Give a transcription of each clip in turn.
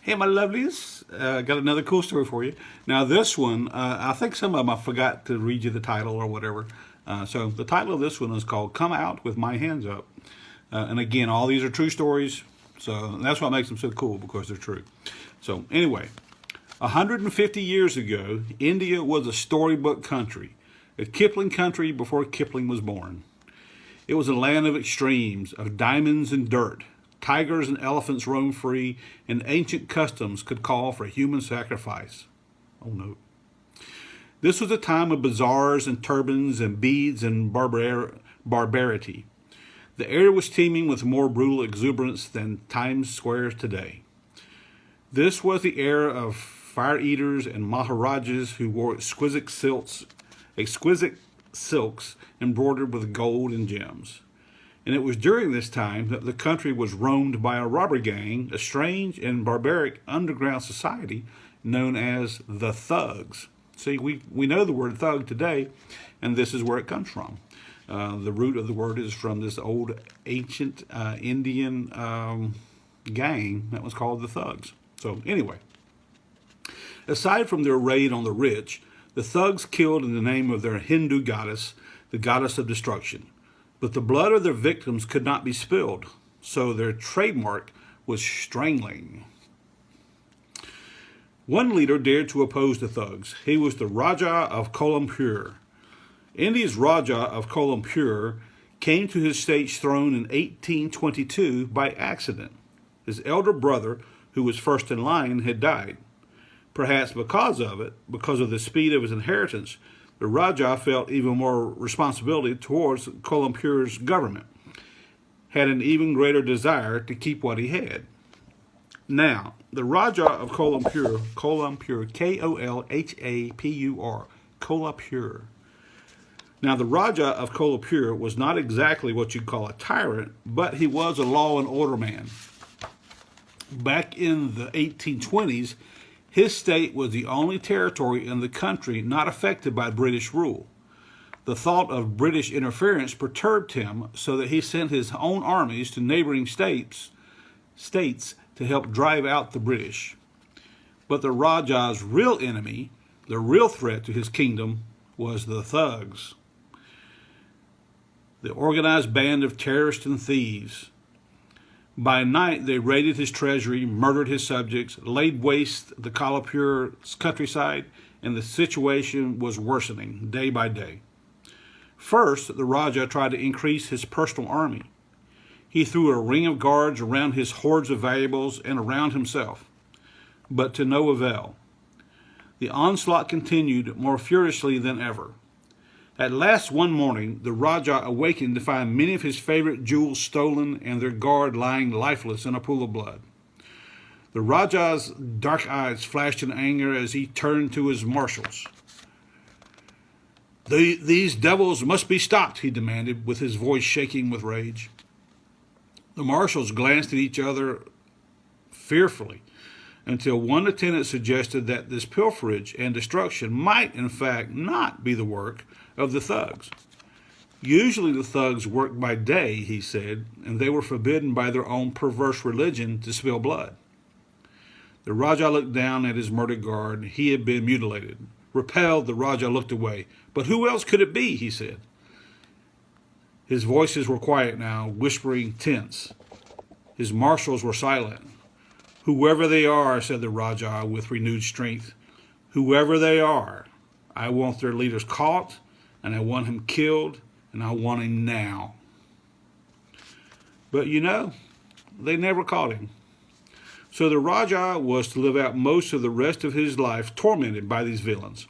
Hey, my lovelies, got another cool story for you. Now, this one, I think some of them I forgot to read you the title or whatever. So, the title of this one is called Come Out with My Hands Up. And again, all these are true stories. So, that's what makes them so cool because they're true. So, anyway, 150 years ago, India was a storybook country, a Kipling country before Kipling was born. It was a land of extremes, of diamonds and dirt. Tigers and elephants roamed free, and ancient customs could call for human sacrifice. Oh no. This was a time of bazaars and turbans and beads and barbarity. The air was teeming with more brutal exuberance than Times Square today. This was the era of fire eaters and maharajas who wore exquisite silks embroidered with gold and gems. And it was during this time that the country was roamed by a robber gang, a strange and barbaric underground society known as the Thugs. See, we know the word thug today, and this is where it comes from. The root of the word is from this old ancient Indian gang that was called the Thugs. So anyway, aside from their raid on the rich, the Thugs killed in the name of their Hindu goddess, the goddess of destruction. But the blood of their victims could not be spilled, so their trademark was strangling. One leader dared to oppose the Thugs. He was the Raja of Kolampur. India's Raja of Kolampur came to his state throne in 1822 by accident. His elder brother, who was first in line, had died. Perhaps because of the speed of his inheritance, the Raja felt even more responsibility towards Kolampur's government, had an even greater desire to keep what he had. Now, the Raja of Kolampur, Kolhapur, Kolhapur. Now, the Raja of Kolhapur was not exactly what you'd call a tyrant, but he was a law and order man. Back in the 1820s, his state was the only territory in the country not affected by British rule. The thought of British interference perturbed him, so that he sent his own armies to neighboring states to help drive out the British. But the Raja's real enemy, the real threat to his kingdom, was the Thugs. The organized band of terrorists and thieves. By night, they raided his treasury, murdered his subjects, laid waste the Kolhapur countryside, and the situation was worsening day by day. First, the Raja tried to increase his personal army. He threw a ring of guards around his hoards of valuables and around himself, but to no avail. The onslaught continued more furiously than ever. At last one morning, the Raja awakened to find many of his favorite jewels stolen and their guard lying lifeless in a pool of blood. The Raja's dark eyes flashed in anger as he turned to his marshals. These devils must be stopped, he demanded, with his voice shaking with rage. The marshals glanced at each other fearfully, until one lieutenant suggested that this pilferage and destruction might, in fact, not be the work of the Thugs. Usually the Thugs worked by day, he said, and they were forbidden by their own perverse religion to spill blood. The Raja looked down at his murdered guard. He had been mutilated. Repelled, the Raja looked away. But who else could it be, he said. His voices were quiet now, whispering tense. His marshals were silent. Whoever they are, said the Raja with renewed strength, whoever they are, I want their leaders caught, and I want him killed, and I want him now. But they never caught him. So the Raja was to live out most of the rest of his life tormented by these villains.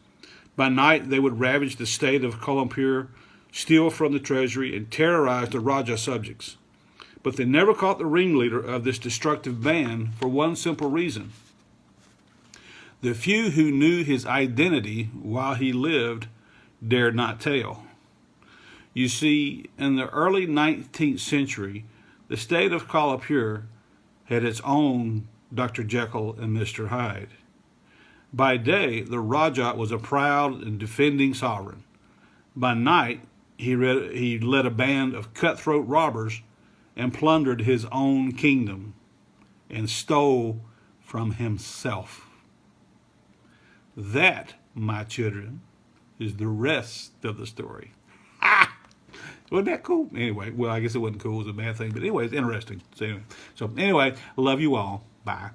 By night, they would ravage the state of Kolampur, steal from the treasury, and terrorize the Raja subjects. But they never caught the ringleader of this destructive band for one simple reason. The few who knew his identity while he lived dared not tell. You see, in the early 19th century, the state of Kolhapur had its own Dr. Jekyll and Mr. Hyde. By day, the Raja was a proud and defending sovereign. By night, he led a band of cutthroat robbers and plundered his own kingdom and stole from himself. That, my children, is the rest of the story. Ah! Wasn't that cool? Anyway, well, I guess it wasn't cool. It was a bad thing. But anyway, it's interesting. So anyway, love you all. Bye.